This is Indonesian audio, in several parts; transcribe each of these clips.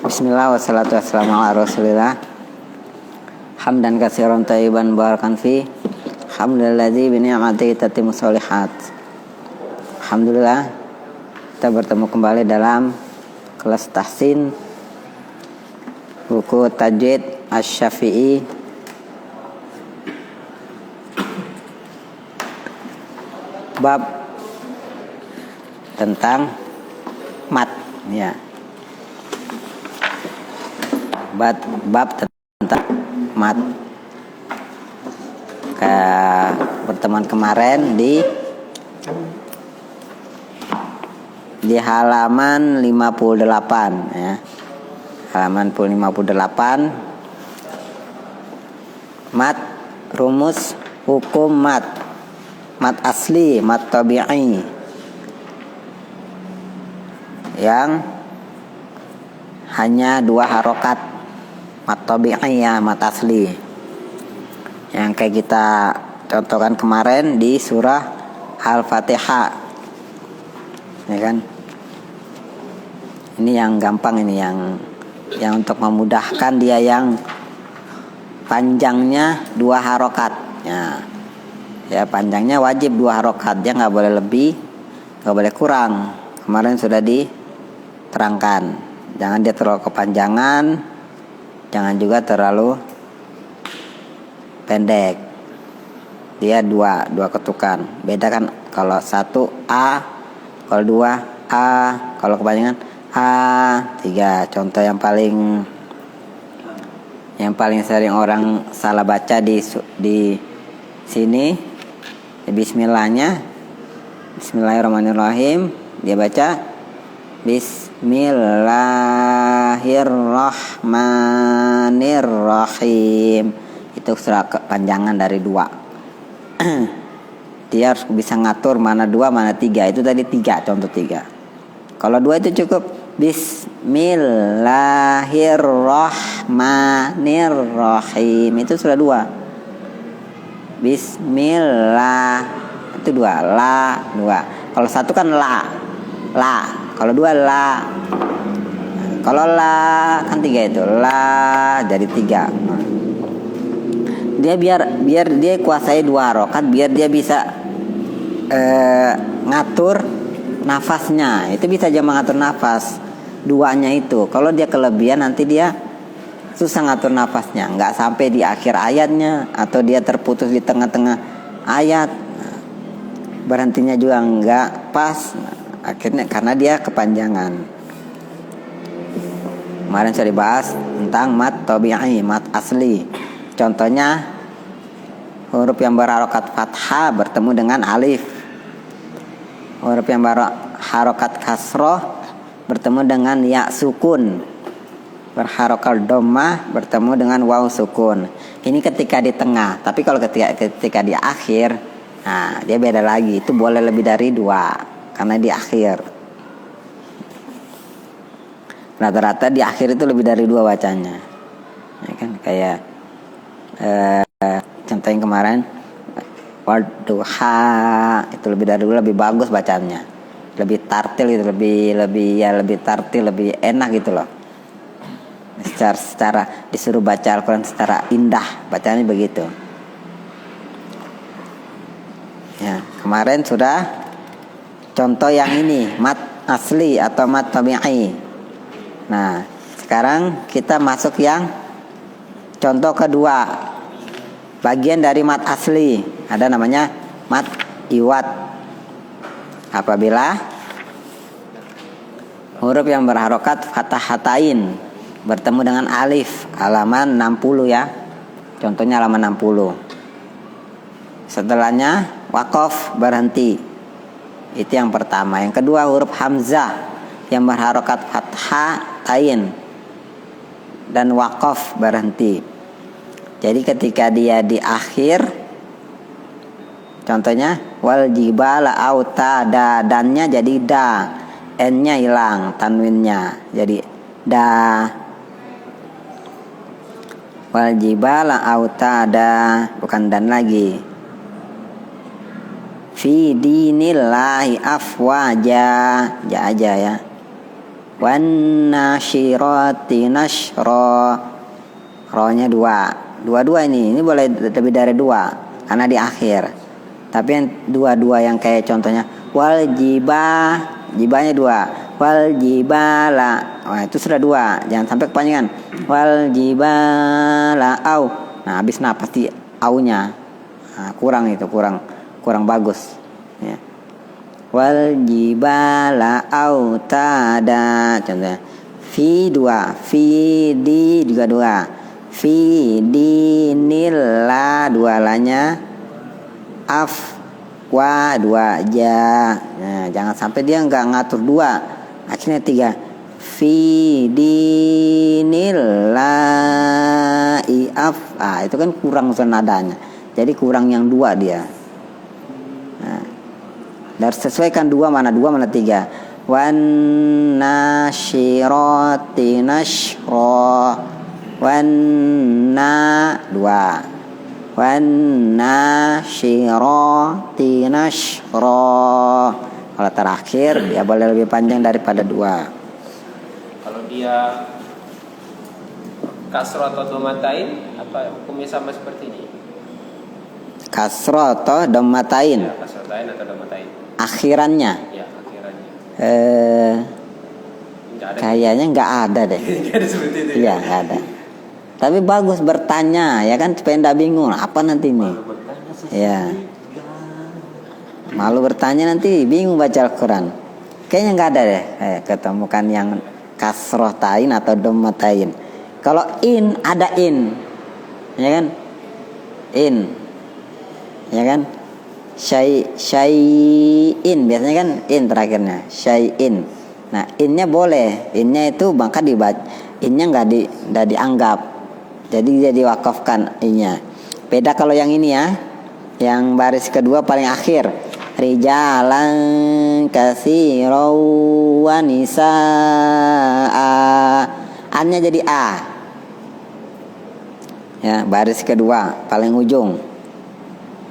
Bismillah wassalatu wassalamu ala rasulillah. Hamdan katsiran thayyiban barakan fi. Alhamdulilladzi bi ni'matihi tatimmu sholihat. Alhamdulillah kita bertemu kembali dalam kelas tahsin buku Tajwid Asy-Syafi'i bab tentang mat ya. Bab tentang mat. Pertemuan kemarin di halaman 58 ya. Halaman 58 mat, rumus hukum mat asli, mat tabi'i yang hanya 2 harokat, mat tabi'i ya, mat asli yang kayak kita contohkan kemarin di surah Al-Fatihah ya kan. Ini yang gampang, ini yang untuk memudahkan dia, yang panjangnya 2 harokat ya, panjangnya wajib 2 harokat, dia nggak boleh lebih, nggak boleh kurang. Kemarin sudah diterangkan, jangan dia terlalu kepanjangan, jangan juga terlalu pendek. Dia dua ketukan. Beda kan kalau 1 A, kalau 2 A, kalau kepanjangan A, 3. Contoh yang paling sering orang salah baca di sini, bismillahnya, bismillahirrahmanirrahim, dia baca bismillahirrahmanirrahim. Itu sudah kepanjangan dari 2. Dia harus bisa ngatur mana 2 mana 3. Itu tadi 3, contoh 3. Kalau 2 itu cukup bismillahirrahmanirrahim. Itu sudah 2. Bismillah itu 2, la 2. Kalau 1 kan la. Kalau 2 la. Kalau la kan 3 itu la, jadi 3. Dia biar dia kuasai 2 harokat, biar dia bisa ngatur nafasnya. Itu bisa aja mengatur nafas 2-nya itu. Kalau dia kelebihan nanti dia susah ngatur nafasnya, nggak sampai di akhir ayatnya, atau dia terputus di tengah-tengah ayat, berhentinya juga nggak pas, akhirnya karena dia kepanjangan. Kemarin sudah dibahas tentang mat tabi'i, mat asli. Contohnya huruf yang berharokat fathah bertemu dengan alif, huruf yang berharokat kasroh bertemu dengan ya sukun, berharokat dhammah bertemu dengan waw sukun. Ini ketika di tengah. Tapi kalau ketika di akhir, nah dia beda lagi. Itu boleh lebih dari 2 karena di akhir. Rata-rata di akhir itu lebih dari 2 bacanya ya kan. Kayak contoh yang kemarin wadduha, itu lebih dari 2, lebih bagus bacanya, lebih tartil gitu, lebih tartil, lebih enak gitu loh. Secara disuruh baca Al-Quran secara indah, bacanya begitu ya. Kemarin sudah contoh yang ini, mat asli atau mat tabi'i. Nah sekarang kita masuk yang contoh kedua, bagian dari mat asli. Ada namanya mat iwad. Apabila huruf yang berharokat fathahatain bertemu dengan alif, halaman 60 ya. Contohnya halaman 60. Setelahnya waqaf, berhenti. Itu yang pertama. Yang kedua huruf hamzah yang berharokat fathahatain dan waqaf, berhenti. Jadi ketika dia di akhir, contohnya wal jibala autada, dannya jadi da, n-nya hilang, tanwinnya jadi da. Wal jibala autada, bukan dan lagi. Fi dinillahi afwaja, ja aja ya. wan nasyirati nashra. Ro-nya dua ini boleh lebih dari dua karena di akhir. Tapi yang dua yang kayak contohnya wal jibanya dua, wal jibala. Nah, itu sudah dua, jangan sampai kepanjangan. Wal jibala au. Nah, habis napas di aunya. Nah, kurang bagus. Ya. Wal jibala autada. Contohnya fi dua, fi di juga dua. Fi dinillah dua lanya, af wa dua ja. Nah, jangan sampai dia nggak ngatur dua, akhirnya tiga. Fi dinillahi af. Itu kan kurang nadanya, jadi kurang yang dua dia. Nah, dan sesuaikan dua mana tiga. Wan nasyirati nashra. Wanna dua, wanna syirati nashra. Kalau terakhir ya boleh lebih panjang daripada dua. Kalau dia kasroh atau domatain, apa hukumnya sama seperti ini? Kasroh atau domatain? Ya, kasrotain atau domatain. Akhirannya? Ya, akhirannya. Kayaknya nggak ada deh. Iya, nggak ada. Tapi bagus bertanya, ya kan, supaya nggak bingung apa nanti ini. Ya. Malu bertanya nanti bingung baca Al-Quran. Kayaknya nggak ada deh. Ketemukan yang kasroh tain atau domatain. Kalau in ada in, ya kan? In, ya kan? Syai'in biasanya kan in terakhirnya. Syai'in. Nah, innya boleh. Innya itu maka dibaca. Innya nggak dianggap. Jadi dia diwakafkan innya. Beda kalau yang ini ya. Yang baris kedua paling akhir. Rijalan katsiraw wa nisaa. Annya jadi a. Ya, baris kedua paling ujung.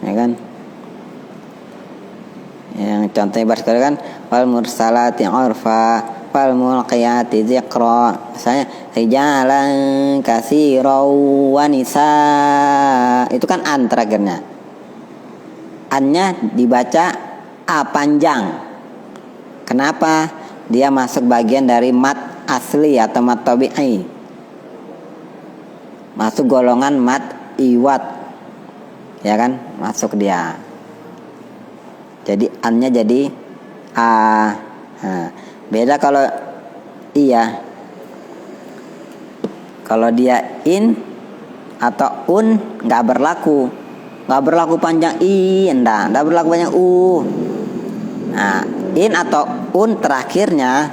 Ya kan? Yang contohnya baris kedua kan wal mursalati urfa wal mulqiyati dzikra. Misalnya rijalan katsiraw wa nisaa. Itu kan an terakhirnya. Annya dibaca a panjang. Kenapa? Dia masuk bagian dari mat asli atau mat tabi'i. Masuk golongan mat iwat. Ya kan? Masuk dia. Jadi annya jadi a. Nah, beda kalau iya. Kalau dia in atau un nggak berlaku panjang i, nggak berlaku panjang u. Nah, in atau un terakhirnya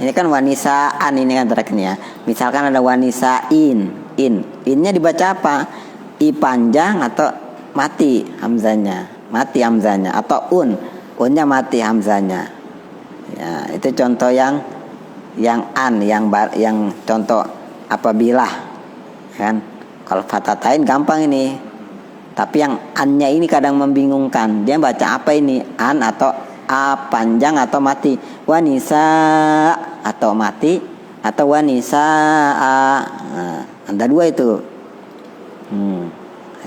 ini kan wanisaan, ini kan terakhirnya. Misalkan ada wanisain, innya dibaca apa? I panjang atau mati hamzanya. Mati hamzanya atau unnya mati hamzanya. Ya, itu contoh yang an, yang contoh apabila kan. Kalau fatatain gampang ini. Tapi yang annya ini kadang membingungkan. Dia baca apa ini? An atau a panjang atau mati? Wanisa atau mati atau wanisa a. Nah, ada dua itu.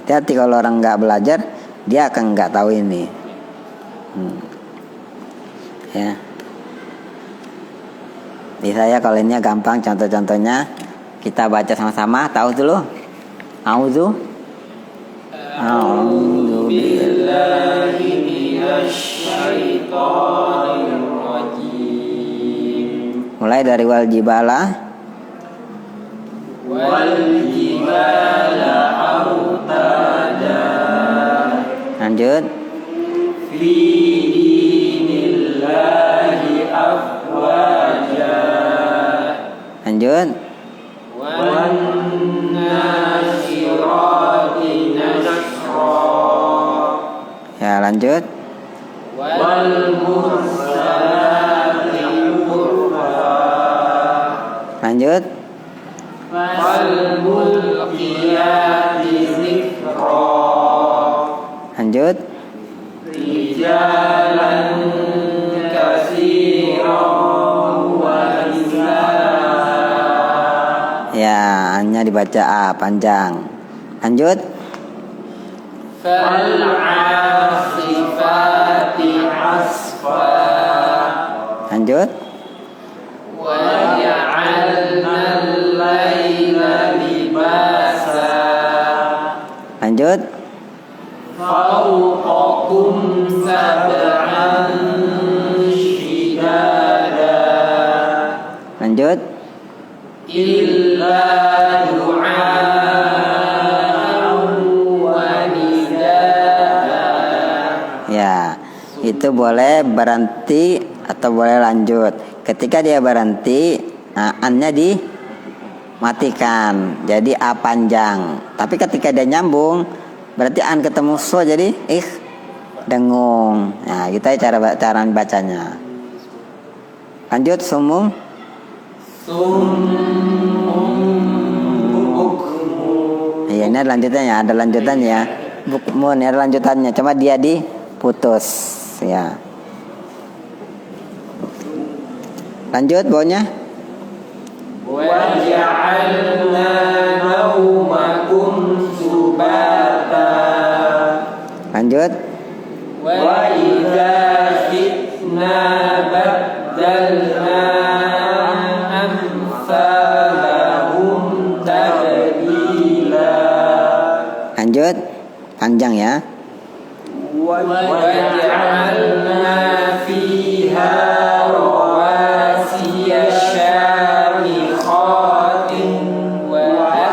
Hati-hati kalau orang nggak belajar, dia akan nggak tahu ini. Ya. Bisa ya kalau ini gampang contoh-contohnya. Kita baca sama-sama. Tahu dulu. A'udzu billahi minasy syaithanir rajim. Mulai dari wal jibala autada. Lanjut. Fi dinillahi afwaja. Lanjut. Wan nasyirati nashra. Ya, lanjut. Wal mursalati urfa. Lanjut. Wal mulqiyati dzikra. Lanjut. Rijalan katsiran wa A-nya dibaca A panjang. Lanjut. Fal'asifati asfa. Lanjut. Waja'alnal laila libasa. Lanjut. Fawqakum sab'an shidada. Lanjut. Illa du'a'an wa nidaa. Ya, itu boleh berhenti atau boleh lanjut. Ketika dia berhenti, an-nya dimatikan, jadi A panjang. Tapi ketika dia nyambung, berarti an ketemu so, jadi dengung. Nah, kita cara bacanya. Lanjut, sumum. Iya, ini ada lanjutannya, ada lanjutannya. Bukmun, ada lanjutannya. Cuma dia diputus, ya. Lanjut bawahnya. Waja'alna naumakum subata. Lanjut. Wa idza fitna baddalna amsalahum tabdila. Lanjut. Panjang ya. Waja'alna fiha rawasiya syamikhatin wa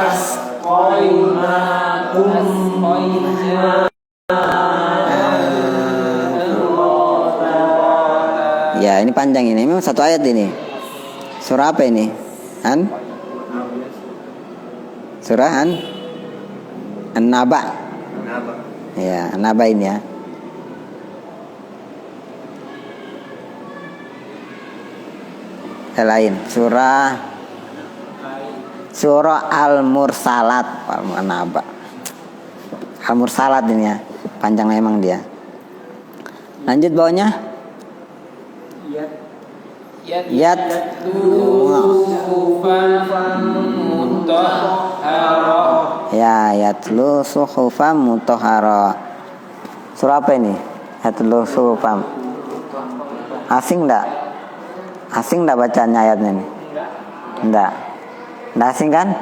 asqaynakum Ya, ini panjang ini. Memang satu ayat ini. Surah apa ini? Surah An-Naba. Ya, An-Naba ini ya. Lain surah Al-Mursalat. An-Naba. Al-Mursalat ini ya. Panjang memang dia. Lanjut bawahnya. Yatlu suhufan mutahhara. Surah apa ini? Yatlu suhufan. Asing enggak? Asing enggak bacanya ayatnya ini? Enggak. Enggak asing kan?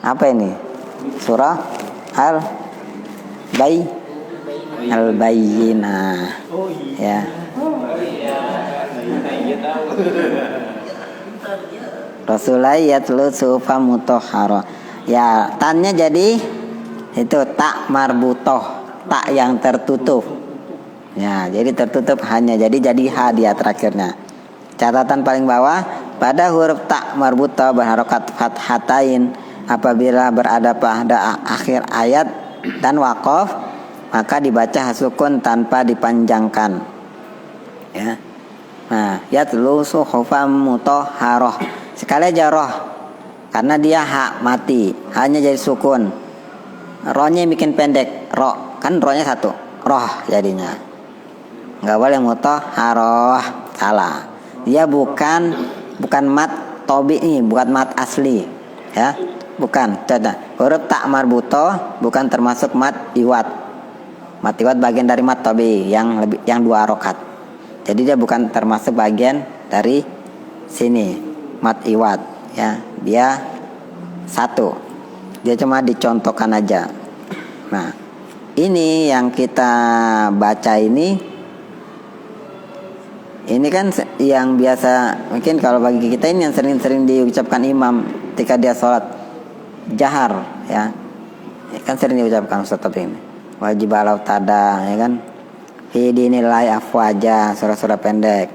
Apa ini? Surah Al-Bayyinah. Ya. Rasulullah yatlu suhufan mutahhara. Ya, tannya jadi itu tak marbutoh, tak yang tertutup. Ya, jadi tertutup hanya jadi ha dia terakhirnya. Catatan paling bawah, pada huruf tak marbutoh berharokat fathatain apabila berada pada akhir ayat dan waqaf, maka dibaca hasukun tanpa dipanjangkan. Ya. Nah, yatlu suhufan mutahharah. Sekali aja roh. Karena dia hak mati, hanya jadi sukun. Rohnya bikin pendek, roh. Kan rohnya satu, roh jadinya. Enggak boleh mutahharah, salah. Dia bukan mat tobi ini, bukan mat asli. Ya. Bukan. Contoh, huruf tak marbutoh bukan termasuk mat iwat. Mat iwat bagian dari mat tobi yang 2 harokat. Jadi dia bukan termasuk bagian dari sini mat iwat, ya. Dia satu. Dia cuma dicontohkan aja. Nah, ini yang kita baca ini kan yang biasa mungkin kalau bagi kita ini yang sering-sering diucapkan imam ketika dia sholat jahar, ya. Kan sering diucapkan Ustaz ini. Wajib alau tada, ya kan? Hidinilai afwaja, surah-surah pendek.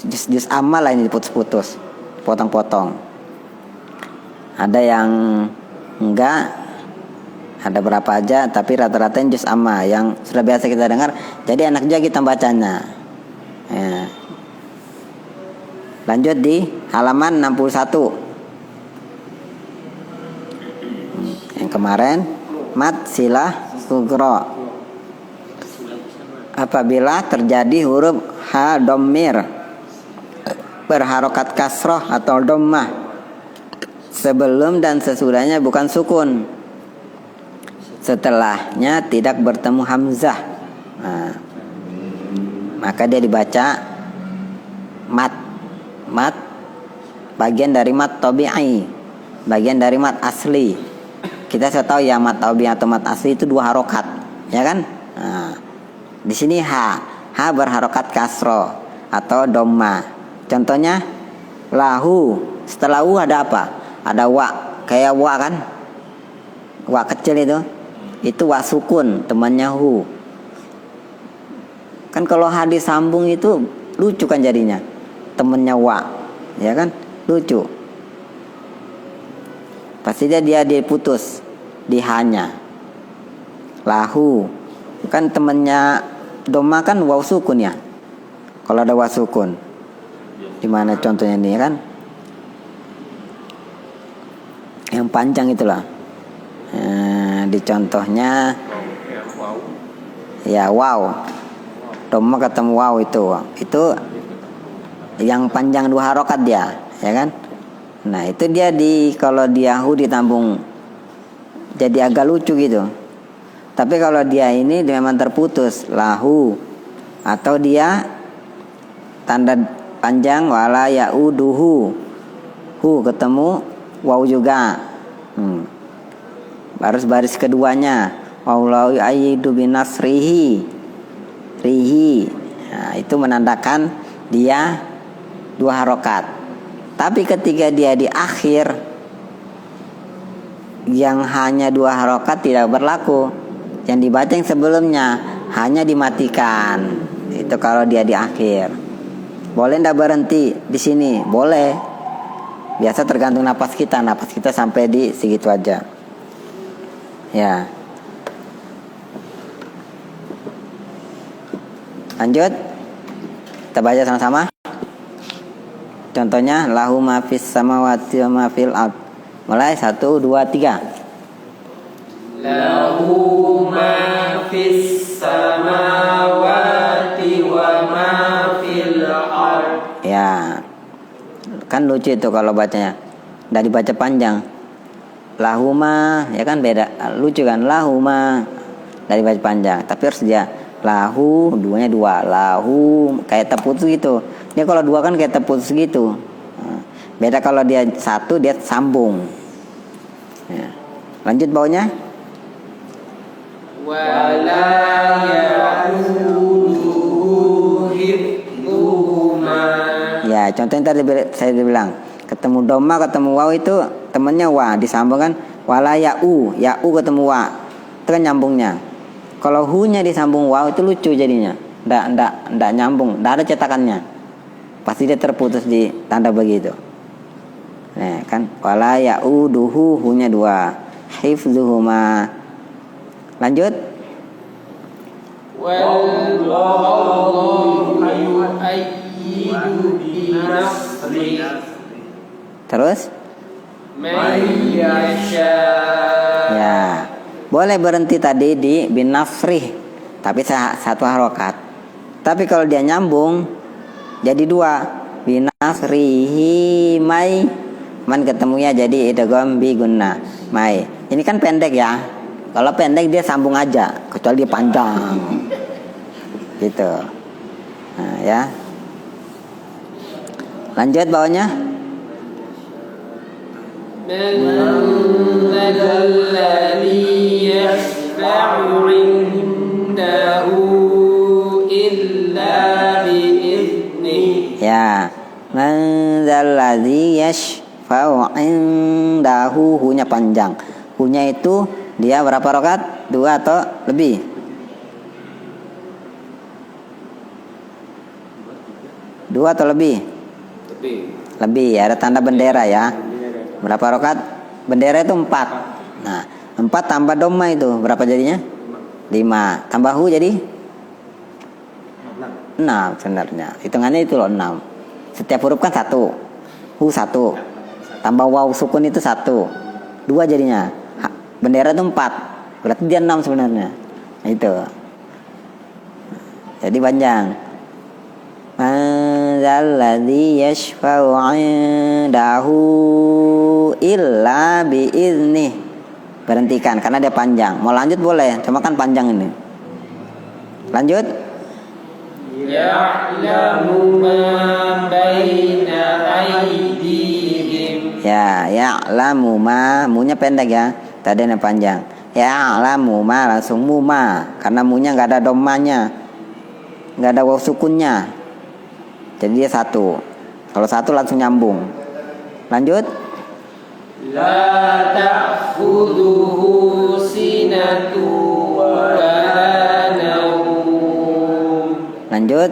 Juz amal lah ini diputus-putus, potong-potong. Ada yang enggak, ada berapa aja, tapi rata-rata juz amma yang sudah biasa kita dengar. Jadi enak juga kita bacanya. Ya. Lanjut di halaman 61. Yang kemarin mat silah sugro. Apabila terjadi huruf ha dhammir berharokat kasroh atau dhammah Sebelum dan sesudahnya bukan sukun. Setelahnya tidak bertemu hamzah. Nah, maka dia dibaca mat. Mat bagian dari mat tabi'i, bagian dari mat asli. Kita sudah tahu ya mat tabi'i atau mat asli itu 2 harokat, ya kan? Nah, di sini ha berharokat kasro atau dhamma. Contohnya lahu, setelah ada apa? Ada wa, kayak wa kan? Wa kecil itu wa sukun, temannya hu. Kan kalau ha disambung itu lucu kan jadinya, temennya wa, ya kan? Lucu. Pasti dia diputus di hanya. Lahu kan temennya doma kan waw sukun ya. Kalau ada waw sukun, gimana contohnya ini kan? Yang panjang itulah. Di contohnya ya wow, doma ketemu wow itu yang panjang 2 harokat dia, ya kan? Nah itu dia kalau dia hu ditambung jadi agak lucu gitu. Tapi kalau dia ini memang terputus lahu, atau dia tanda panjang wala yauduhu, hu ketemu waw juga. Baris keduanya wallahu ayyidu binasrihi, rihi. Nah, itu menandakan dia 2 harokat. Tapi ketika dia di akhir yang hanya 2 harokat tidak berlaku. Yang dibaca yang sebelumnya hanya dimatikan. Itu kalau dia di akhir. Boleh ndak berhenti di sini? Boleh. Biasa tergantung napas kita. Napas kita sampai di segitu aja. Ya. Lanjut. Kita baca sama-sama. Contohnya lahu ma fis samawati wa ma fil ard. Mulai 1 2 3. Lahu ma fis samawati wa ma fil ard. Ya. Kan lucu itu kalau bacanya. Enggak dibaca panjang. Lahuma, ya kan beda. Lucu kan? Lahuma. Enggak dibaca panjang, tapi harus dia lahu, duanya 2. Lahu kayak terputus gitu. Dia kalau 2 kan kayak terputus gitu. Beda kalau dia 1 dia sambung. Ya. Lanjut bawahnya. Wala ya'uduhu hifdhuhuma. Ya, contohnya tadi saya bilang, ketemu doma ketemu waw itu temannya wa, disambung kan wala ya'u, ya'u ketemu wa. Itu kan nyambungnya. Kalau hu-nya disambung waw itu lucu jadinya. Enggak nyambung, enggak ada cetakannya. Pasti dia terputus di tanda begitu. Nah, kan wala ya'uduhu, hu-nya 2. Hifdzuhuma. Lanjut. Wallahu yu'ayyidu binasri. Terus? Man yasha. Ya. Boleh berhenti tadi di bin nafrih, tapi 1 harokat. Tapi kalau dia nyambung jadi 2. Bin nafrihi mai. Man ketemunya jadi idgham bi gunnah. Mai. Ini kan pendek ya. Kalau pendek dia sambung aja, kecuali dia panjang. Gitu. Nah, ya. Lanjut bawahnya. Man dzalladzi yashfa'u 'indahu illa bi'idzni. Ya. Man dzalladzi yashfa'u 'indahu, hu-nya panjang. Hu-nya itu dia berapa rokat? 2 atau lebih? 2 atau lebih? Lebih ya, ada tanda bendera ya. Berapa rokat? Bendera itu 4. Nah, 4 tambah doma itu berapa jadinya? 5. Tambah hu jadi 6 sebenarnya. Hitungannya itu loh 6. Setiap huruf kan 1. Hu 1. Tambah waw sukun itu 1. 2 jadinya. Bendera itu 4. Berarti dia 6 sebenarnya. Nah, itu. Jadi panjang. dzalladzi yashfa'u 'indahu illa biiznih. Berhentikan karena dia panjang. Mau lanjut boleh, cuma kan panjang ini. Lanjut. Ya'lamu ma baina aydihim. Ya, ya'lamu ma, munya pendek ya. Tadi yang panjang. Ya'lamu ma langsung mu ma, karena munya enggak ada dhammanya. Enggak ada waw sukunnya. Jadi dia satu. Kalau satu langsung nyambung. Lanjut. La ta'khudhuhu sinatu wa la nawm. Lanjut.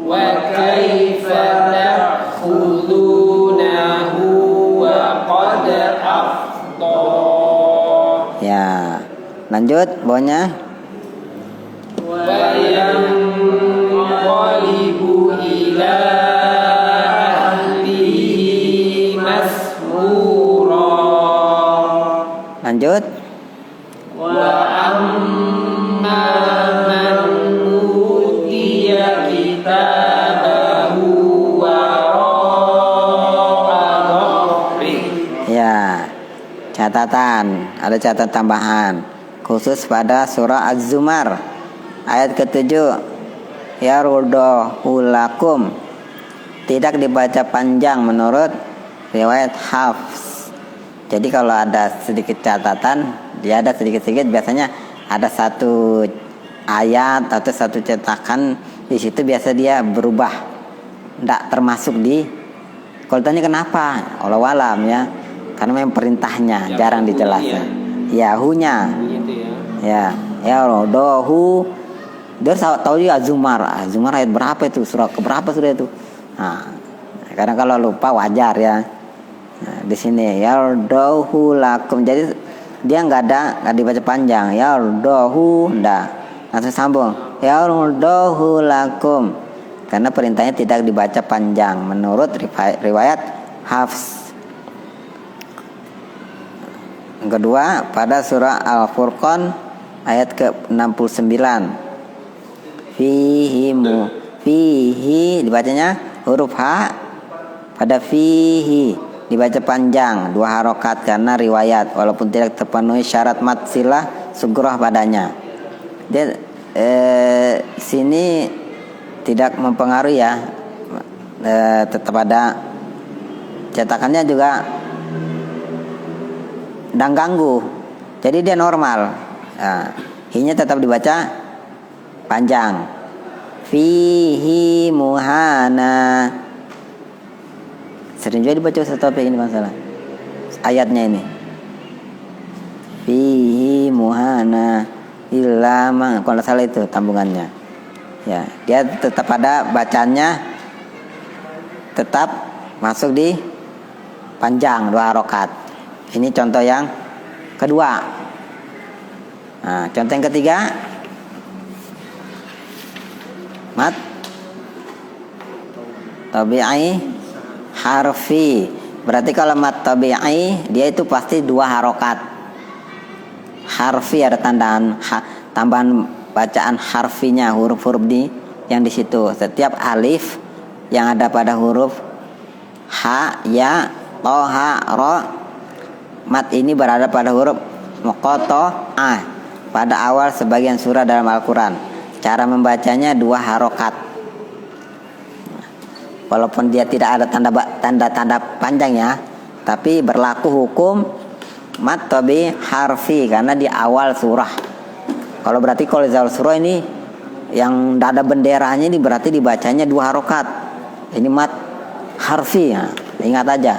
Wa kaifa ta'khudhunahu wa qad afdha. Ya. Lanjut bawahnya. Wa yanqalibu ila ahlihi masrura. Lanjut. Wa amma man utiya kitabahu wara'a dhahrih. Ya. Catatan, ada catatan tambahan khusus pada surah Az-Zumar ayat ke-7. Ya lakum, tidak dibaca panjang menurut riwayat Hafs. Jadi kalau ada sedikit catatan, dia ada sedikit-sedikit, biasanya ada satu ayat atau satu cetakan di situ biasa dia berubah, tidak termasuk di. Kalau tanya kenapa, Allah alam ya, karena memang perintahnya jarang dijelaskan. Yahunya, ya dohu. Dia tahu juga Zumar ayat berapa itu, surah keberapa surah itu. Nah, karena kalau lupa wajar ya. Nah, di sini yardahu lakum, jadi dia nggak dibaca panjang. Yardahu ndak, langsung sambung yardahu lakum, karena perintahnya tidak dibaca panjang menurut riwayat Hafs. Yang kedua pada surah Al-Furqan ayat ke-69. Fihi dibacanya huruf H, pada fihi dibaca panjang 2 harokat karena riwayat, walaupun tidak terpenuhi syarat mat silah sugroh padanya. Dia sini tidak mempengaruhi ya, tetap ada cetakannya juga dan ganggu, jadi dia normal. Nah, hi-nya tetap dibaca panjang. Fihi muhana, sering juga dibaca Ustaz Taufik ini masalah ayatnya ini. Fihi muhana illa ma, kalau salah itu tambungannya. Ya, dia tetap ada bacanya, tetap masuk di panjang 2 harokat. Ini contoh yang kedua. Nah, contoh yang ketiga, mat tabi'i harfi. Berarti kalau mat tabi'i dia itu pasti 2 harokat. Harfi ada tambahan bacaan harfinya, huruf-huruf yang di situ. Setiap alif yang ada pada huruf ha, ya, to, ha, ro, mat ini berada pada huruf muqatta'ah pada awal sebagian surah dalam Al-Quran. Cara membacanya 2 harokat. Walaupun dia tidak ada tanda panjang ya, tapi berlaku hukum mat tabi harfi karena di awal surah. Kalau berarti kalau di awal surah ini yang tidak ada benderanya ini berarti dibacanya 2 harokat. Ini mat harfi ya. Ingat aja,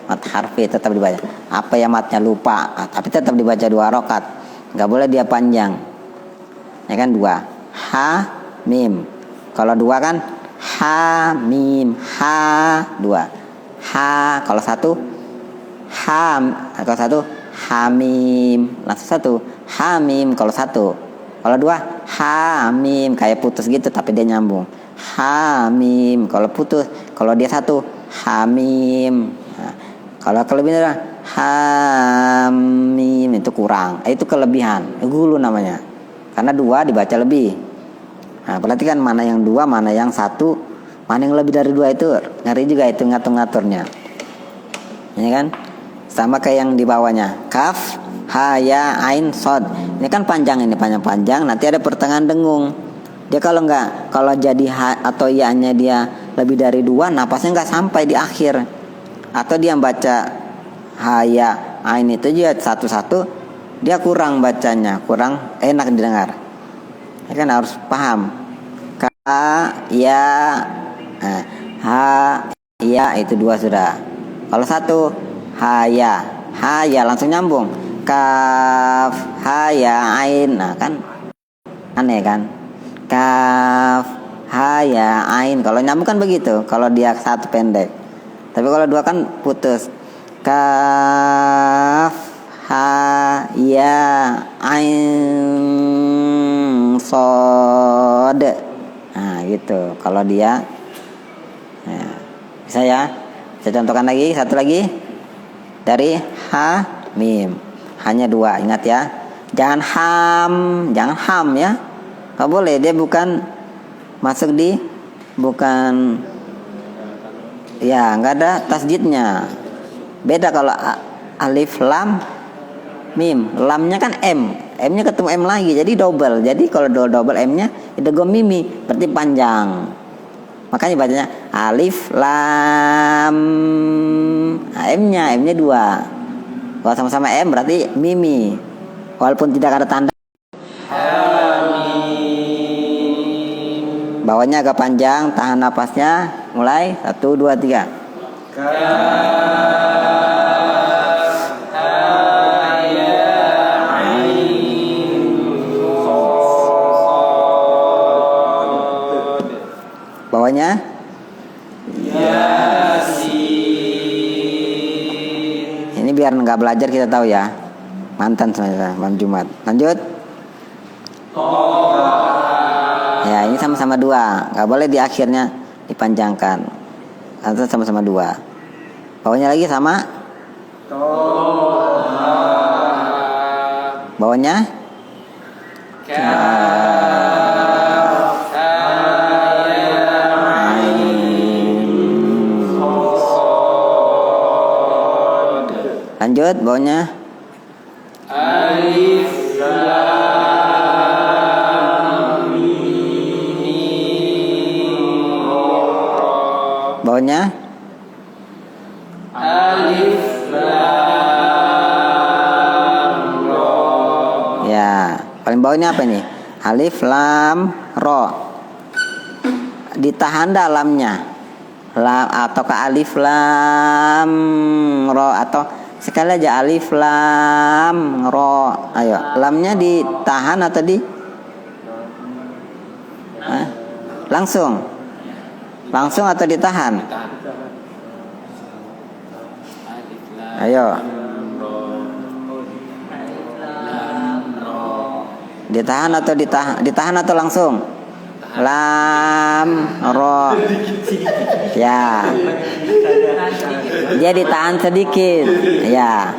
mat harfi tetap dibaca. Apa ya matnya lupa, tapi tetap dibaca 2 harokat. Nggak boleh dia panjang. Ya kan 2. Ha mim. Kalau 2 kan ha mim, ha 2. Ha kalau 1 ha, kalau 1 ha mim, langsung 1 ha mim kalau 1. Kalau 2 ha mim, kayak putus gitu tapi dia nyambung. Ha mim kalau putus, kalau dia 1 ha mim. Nah, kalau kelebihan ha mim itu kurang. Itu kelebihan, gulu namanya. Karena 2 dibaca lebih. Nah, perhatikan mana yang 2, mana yang 1 Mana yang lebih dari 2 itu ngeri juga itu ngatur-ngaturnya. Ini kan sama kayak yang di bawahnya. Kaf, ha, ya, ain, sod. Ini kan panjang, ini panjang-panjang. Nanti ada pertengahan dengung. Dia kalau jadi ha atau ya-nya dia lebih dari 2, napasnya nggak sampai di akhir. Atau dia baca ha, ya, ain itu juga satu-satu, dia kurang bacanya, kurang enak didengar. Ya kan harus paham. Ka, ya, ha, ya itu 2 sudah. Kalau 1 ha, ya langsung nyambung. Kaf, ha, ya, ain. Nah kan aneh kan. Kaf, ha, ya, ain. Kalau nyambung kan begitu. Kalau dia 1 pendek. Tapi kalau 2 kan putus. Kaf, ha, ya, ain, sod. Nah gitu. Kalau dia bisa ya. Saya contohkan lagi, satu lagi dari ha, mim. Hanya 2, ingat ya. Jangan ham ya. Nggak boleh, dia bukan masuk di, bukan ya, nggak ada tasjidnya. Beda kalau alif lam mim. Lamnya kan M-nya ketemu M lagi, jadi double. Jadi kalau double M-nya idgham mimi, berarti panjang. Makanya bacanya alif lam, M-nya 2. Kalau sama-sama M berarti mimi, walaupun tidak ada tanda. Bawahnya agak panjang, tahan napasnya. Mulai 1, 2, 3. Bawahnya ini biar nggak belajar kita tahu ya. Mantan sebenarnya malam Jumat. Lanjut. Ya ini sama-sama 2, nggak boleh di akhirnya dipanjangkan. Atau sama-sama 2. Bawahnya lagi sama. Bawahnya. Lanjut bawahnya. Alif lam mim ra. Bawahnya. Alif lam ra. Ya, paling bawahnya apa nih? Alif lam ro. Ditahan dalamnya. Lam atau ke alif lam ro, atau sekali aja alif lam ro. Ayo, lamnya ditahan atau di langsung atau ditahan? Ayo, ditahan atau ditahan atau langsung? Lam ro. Ya, dia ditahan sedikit. Ya,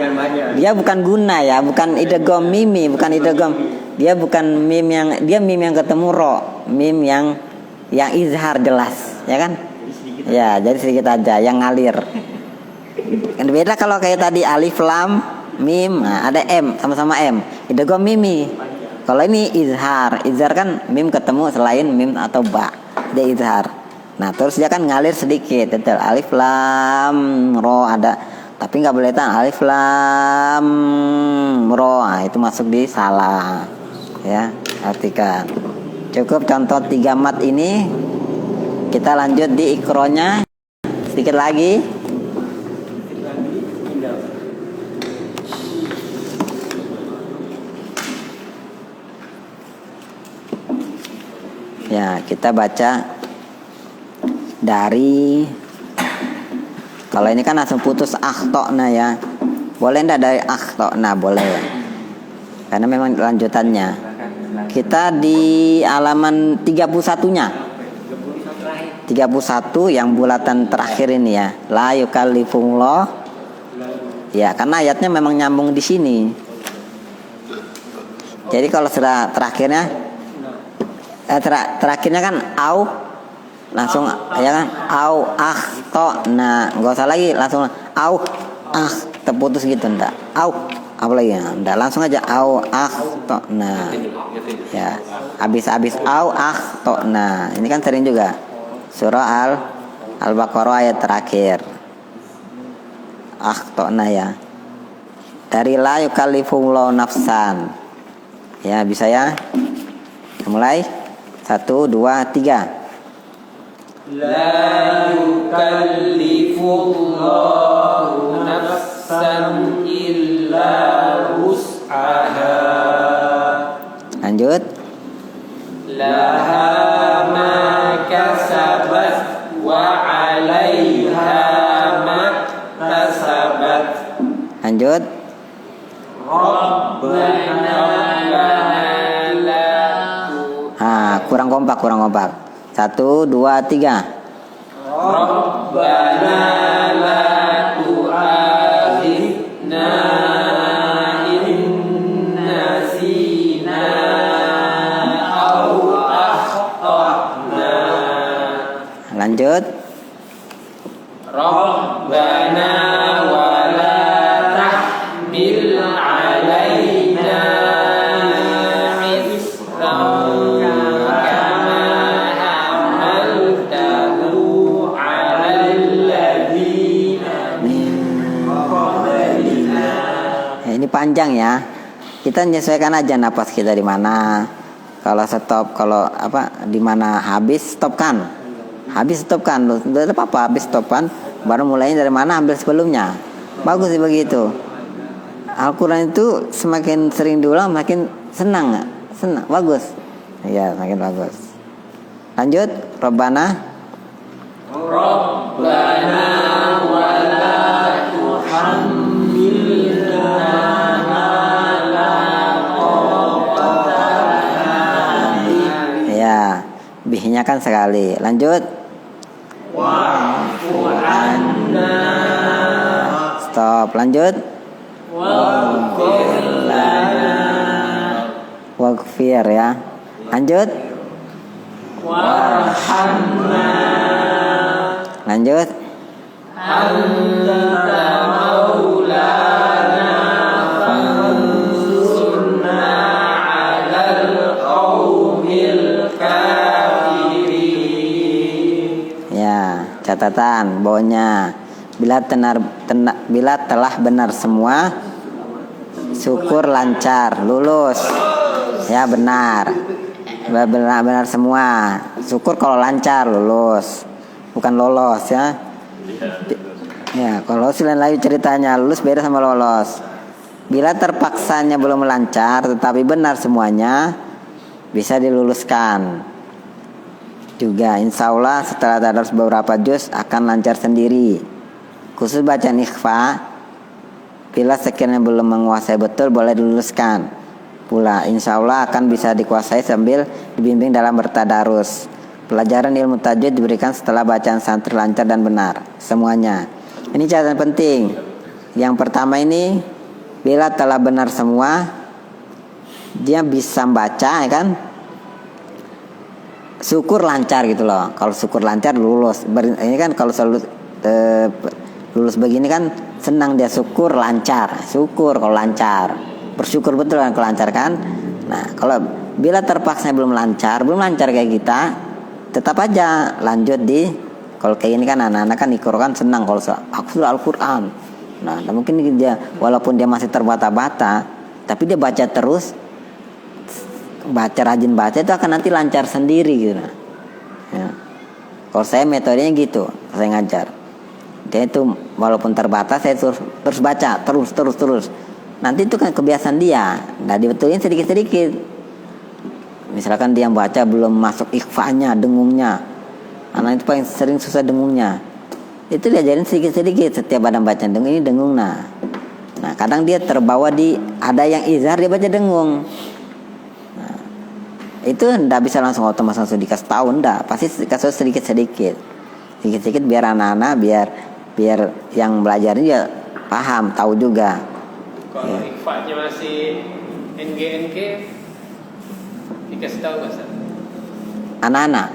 dia bukan guna ya, bukan idgham mimi, bukan idgham. Dia bukan mim yang ketemu ro, mim yang izhar jelas, ya kan? Ya, jadi sedikit aja yang ngalir. Beda kalau kayak tadi alif lam mim, nah, ada M, sama-sama M, idgham mimi. Kalau ini izhar kan mim ketemu selain mim atau ba, dia izhar. Nah terus dia kan ngalir sedikit, betul. Alif lam ro ada, tapi nggak boleh tahan alif lam ro. Nah, itu masuk di salah, ya. Artikan. Cukup contoh 3 mat ini. Kita lanjut di ikronya sedikit lagi. Ya, kita baca dari, kalau ini kan langsung putus akhtona ya. Boleh enggak dari akhtona? Boleh. Karena memang lanjutannya. Kita di halaman 31-nya. 31 yang bulatan terakhir ini ya. La yukallifullah. Ya, karena ayatnya memang nyambung di sini. Jadi kalau sudah terakhirnya kan au langsung ya kan, au akhtona, nggak usah lagi langsung au terputus gitu, ndak au apa lagi ya, ndak langsung aja au akhtona ya, habis au akhtona. Ini kan sering juga surah Al-Baqarah ayat terakhir akhtona ya, dari la yukallifullahu nafsan ya. Bisa ya, mulai 1, 2, 3. La yukallifullahu nafsan illa wus'aha. Lanjut. Laha ma kasabat wa 'alaiha ma kasabat. Lanjut. Rabbana la Kurang kompak. 1, 2, 3. Rabbana la tu'akhidna in nasina aw akhtana. Lanjut. Rabbana wa la tahmil 'alaina isran kama hamaltahu 'alal ladzina min qablina. Ini panjang ya. Kita menyesuaikan aja napas kita di mana. Kalau stop, kalau di mana habis stopkan. Udah apa-apa, habis stopkan. Baru mulainya dari mana, ambil sebelumnya. Bagus sih begitu. Al-Quran itu semakin sering diulang makin senang, bagus. Ya, makin bagus. Lanjut, Rabbana wa la tuhammilna ma la taqata lana. ya, bihnya kan sekali. Lanjut. Wa'fu 'anna Stop. Lanjut. waghfir lana Waghfir ya. Lanjut. warhamna Lanjut. anta maulana fansurna 'alal qaumil kafirin. Ya, catatan bawahnya. Bila telah benar semua, syukur lancar, lulus. Ya, benar. Benar semua. Syukur kalau lancar, lulus. Bukan lolos ya. Ya, kalau lain lagi ceritanya, lulus beda sama lolos. Bila terpaksanya belum lancar tetapi benar semuanya, bisa diluluskan. Juga insya Allah setelah tadarus beberapa juz akan lancar sendiri. Khusus bacaan ikhfa, bila sekiranya belum menguasai betul boleh diluluskan pula. Insya Allah akan bisa dikuasai sambil dibimbing dalam bertadarus. Pelajaran ilmu tajwid diberikan setelah bacaan santri lancar dan benar semuanya. Ini catatan penting. Yang pertama ini, bila telah benar semua, dia bisa baca ya kan, syukur lancar gitu loh. Kalau syukur lancar lulus. Ini kan kalau selalu lulus begini kan senang dia, syukur lancar. Syukur kalau lancar. Bersyukur betul kan kalau lancar kan. Nah, kalau bila terpaksa belum lancar kayak kita, tetap aja lanjut di, kalau kayak ini kan anak-anak kan ikut kan senang kalau aku sudah Al-Quran. Nah, mungkin dia walaupun dia masih terbata-bata, tapi dia baca terus, rajin baca itu akan nanti lancar sendiri gitu. Ya. Kalau saya metodenya gitu, saya ngajar. Dia itu walaupun terbatas saya terus baca terus. Nanti itu kan kebiasaan dia. Nah, dibetulin sedikit-sedikit. Misalkan dia baca belum masuk ikhfanya, dengungnya. Anak itu paling sering susah dengungnya. Itu diajarin sedikit-sedikit. Setiap ada bacaan dengung ini dengung. Nah, kadang dia terbawa ada yang izhar dia baca dengung. Nah, itu ndak bisa langsung otomatis langsung dikasih tahu, ndak. Pasti dikasih sedikit-sedikit biar anak-anak biar yang belajar dia paham, tahu juga. Kalau ikhfa'nya masih NGNK dikasih tahu nggak, Ustaz? Anak-anak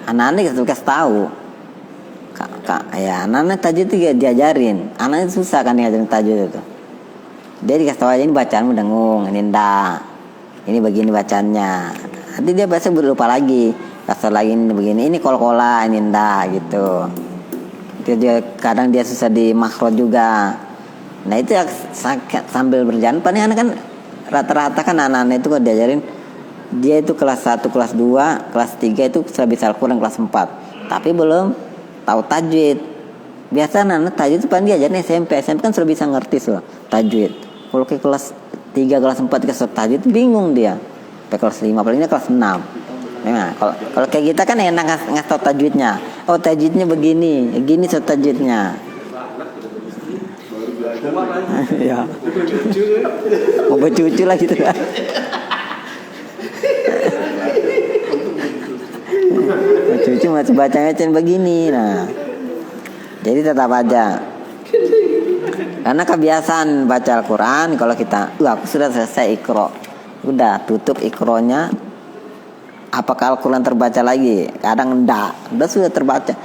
Anak-anak kasih tahu. Kak, ya anak-anak tajwid itu diajarin. Anak itu susah kan diajarin tajwid itu. Dia dikasih tahu aja, ini bacaanmu dengung, ini ndak. Ini begini bacanya. Nanti dia biasa lupa lagi. Kasih lagi ini begini, ini kol-kola, ini ndak gitu. Kadang dia susah di makhraj juga. Nah itu ya, sambil berjalan paling anak kan rata-rata kan anak-anak itu kalau diajarin, dia itu kelas 1, kelas 2, kelas 3 itu sudah bisa Al-Quran, kelas 4 tapi belum tahu tajwid. Biasa anak tajwid itu paling diajarin SMP kan sudah bisa ngerti loh tajwid. Kalau ke kelas 3, kelas 4 kelas tajwid bingung dia. Sampai kelas 5 palingnya kelas 6. Nah, kalau kayak kita kan enak ngasih tahu tajwidnya. Oh tajwidnya begini, gini so tajwidnya. Ya. Mau bercucu lah gitu kan. Bercucu masih bacanya begini. Nah, jadi tetap aja. Karena kebiasaan baca Al-Quran, kalau kita, aku sudah selesai Iqra, udah tutup Iqronya. Apakah Al-Quran terbaca lagi? Kadang enggak. Sudah terbaca.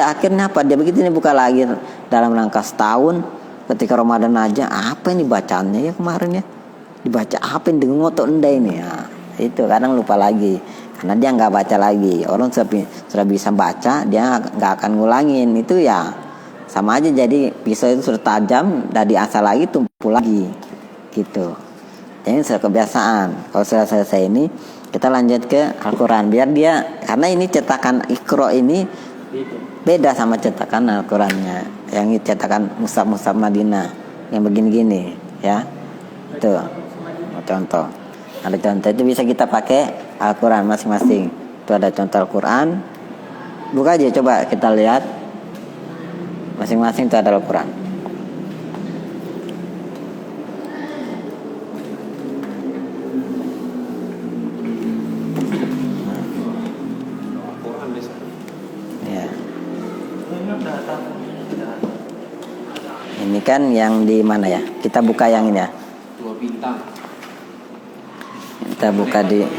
Akhirnya apa? Dia begitu ini buka lagi dalam rangka setahun. Ketika Ramadan aja, apa ini bacaannya ya kemarin ya? Dibaca apa ini dengung atau enggak ini? Ya, itu kadang lupa lagi. Karena dia nggak baca lagi. Orang sudah bisa baca, dia nggak akan ngulangin. Itu ya sama aja. Jadi pisau itu sudah tajam, dari asal lagi tumpul lagi, gitu. Jadi sudah kebiasaan. Kalau sudah selesai ini, kita lanjut ke Al-Quran. Biar dia, karena ini cetakan Iqra ini beda sama cetakan Al-Qurannya. Yang cetakan Mushaf Madinah yang begini-gini, ya. Itu contoh. Ada contoh itu bisa kita pakai Al-Quran masing-masing. Itu ada contoh Al-Quran. Buka aja coba kita lihat. Masing-masing itu ada Al-Quran. Ini kan yang di mana ya? Kita buka yang ini ya. 2 bintang. Kita buka di 2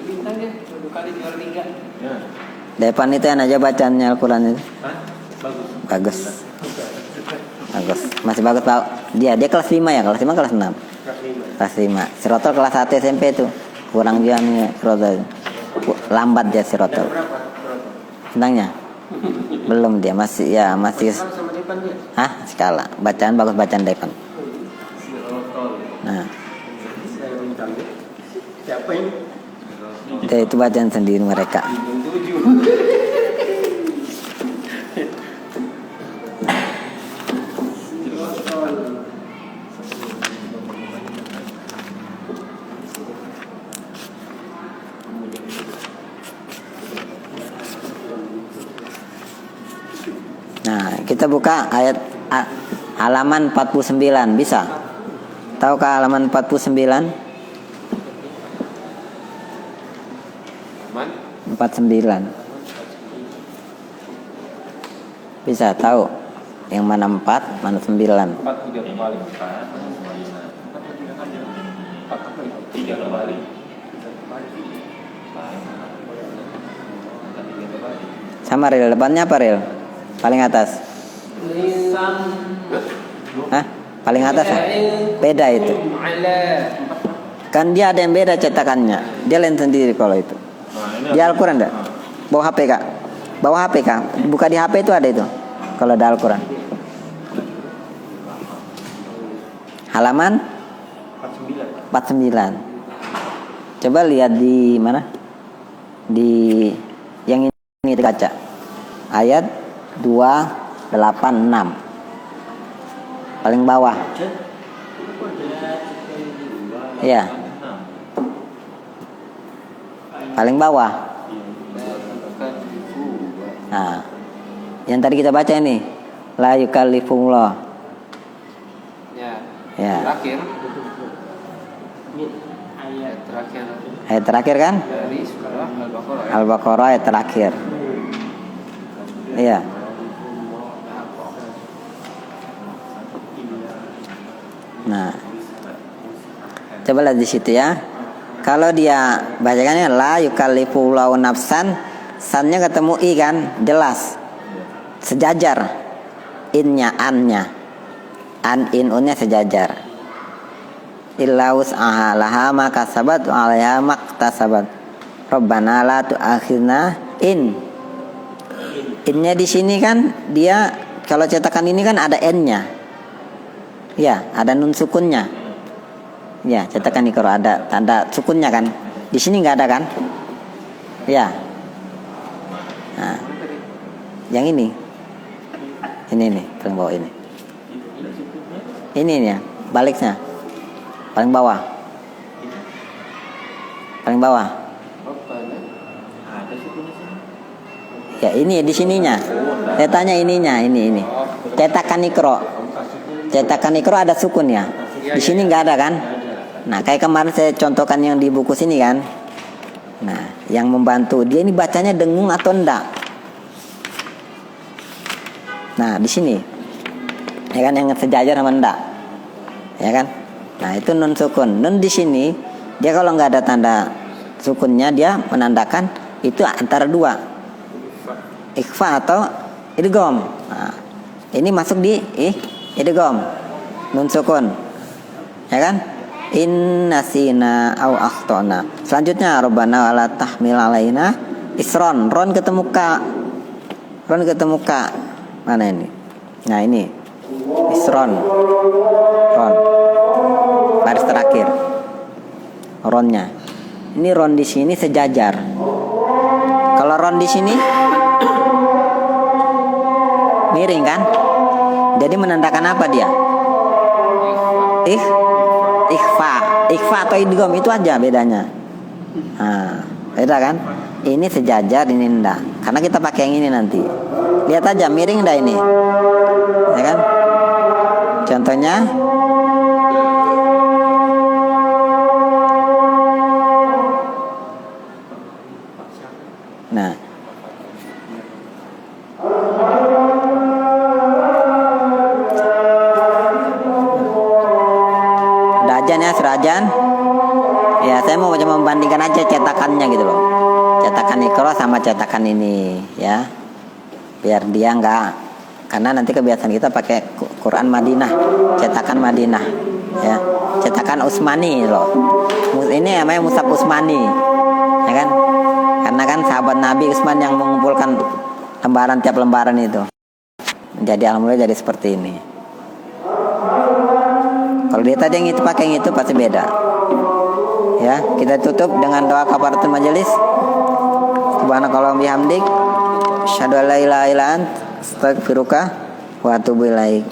bintang ya, 2 kali juara 3. Ya. depan itu yang aja bacaannya Al-Quran itu. Hah? Bagus. Masih bagus Pak. Dia kelas 5 ya, kelas 5 kelas 6. Kelas 5. Sirotol kelas 1 SMP itu. Kurang juga nih Sirotol. Lambat dia Sirotol. Senangnya? Belum dia masih. Sama depan dia. Hah? Skala. Bacaan bagus bacaan depan. Nah. Siapa ini? Itu bacaan sendiri mereka. Nah, kita buka ayat halaman 49, bisa? Tahukah halaman 49? 49. Bisa tahu yang mana 4, mana 9? 4 3 kembali. 3 kembali. Sama Ril, depannya apa Ril? Paling atas. Hah? Paling atas ya? Beda itu. Kan dia ada yang beda cetakannya. Dia lain sendiri kalau itu. Di Al-Quran enggak? Bawa HP Kak. Bawa HP Kak. Buka di HP itu ada itu. Kalau ada Al-Quran. Halaman 49. Coba lihat di mana? Di yang ini kaca. Ayat 286. Paling bawah. Iya. Paling bawah. Nah, yang tadi kita baca ini, la yukallifullah. Ya. Terakhir. Ayat terakhir kan? Dari surah Al-Baqarah. Al-Baqarah ayat terakhir. Iya. Nah, coba lihat di situ ya. Kalau dia bacakannya la yukallifullahu nafsan, sannya ketemu i kan, jelas. Sejajar. Innya, annya. An in unnya sejajar. Illa wus'aha laha ma kasabat wa 'alaiha ma iktasabat. Rabbana la tu'akhidna in. Innya di sini kan dia kalau cetakan ini kan ada n-nya. Ya, ada nun sukunnya. Ya, cetakan Iqra ada tanda sukunnya kan. Di sini nggak ada kan? Ya. Nah, yang ini nih paling bawah ini. Ini nih ya, baliknya paling bawah. Paling bawah. Ya ini di sininya. Saya tanya ininya, ini. Cetakan Iqra. Cetakan Iqra ada sukun ya. Di sini nggak ada kan? Nah, kayak kemarin saya contohkan yang di buku sini kan. Nah, yang membantu dia ini bacanya dengung atau enggak. Nah, di sini. Ya kan yang sejajar sama enggak. Ya kan? Nah, itu nun sukun. Nun di sini dia kalau nggak ada tanda sukunnya dia menandakan itu antara dua. Ikhfa atau idgham. Nah, ini masuk di idgham. Nun sukun. Ya kan? Inna sina au akhtona. Selanjutnya Rabbana wala tahmil alaina isron. Ron ketemu ka. Ron ketemu ka. Mana ini? Nah, ini. Isron. Ron. Baris terakhir. Ronnya. Ini ron di sini sejajar. Kalau ron di sini miring kan? Jadi menandakan apa dia? Ikhfa atau idgham itu aja bedanya. Nah, beda kan? Ini sejajar, ini enggak. Karena kita pakai yang ini nanti. Lihat aja miring enggak ini? Ya kan? Contohnya nah. Serajan ya, saya mau coba membandingkan aja cetakannya gitu loh, cetakan Iqra sama cetakan ini ya, biar dia enggak, karena nanti kebiasaan kita pakai Quran Madinah, cetakan Madinah ya, cetakan Utsmani loh, ini namanya Mushaf Utsmani ya kan, karena kan sahabat Nabi Utsman yang mengumpulkan lembaran tiap lembaran itu, jadi alhamdulillah jadi seperti ini. Kalau dia tadi yang itu pakai yang itu pasti beda. Ya, kita tutup dengan doa kafaratul majelis. Subhanakallahumma bihamdik, asyhadu an la ilaha illa anta, astaghfiruka wa atubu ilaik.